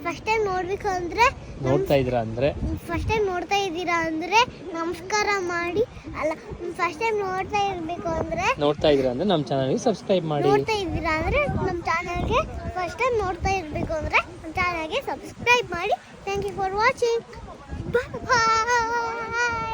First time ನೋಡ್ಬೇಕು ಅಂದ್ರೆ first time ನೋಡ್ತಾ ಇದ್ದೀರಾ ಅಂದ್ರೆ ನಮಸ್ಕಾರ ಮಾಡಿ. ಅಲ್ಲ, ಫಸ್ಟ್ ಟೈಮ್ ನೋಡ್ತಾ ಇದ್ದೀರಾ ಅಂದ್ರೆ ನಮ್ಮ ಚಾನಲ್ಗೆ ಸಬ್ಸ್ಕ್ರೈಬ್ ಮಾಡಿ. ನೋಡ್ತಾ ಇದ್ದೀರಾ ಅಂದ್ರೆ ನಮ್ಮ ಚಾನಲ್ಗೆ ಫಸ್ಟ್ ಟೈಮ್ ನೋಡ್ತಾ ಇರಬೇಕು ಅಂದ್ರೆ ನಮ್ಮ ಚಾನಲ್ಗೆ ಸಬ್ಸ್ಕ್ರೈಬ್ ಮಾಡಿ. Thank you for watching. Bye.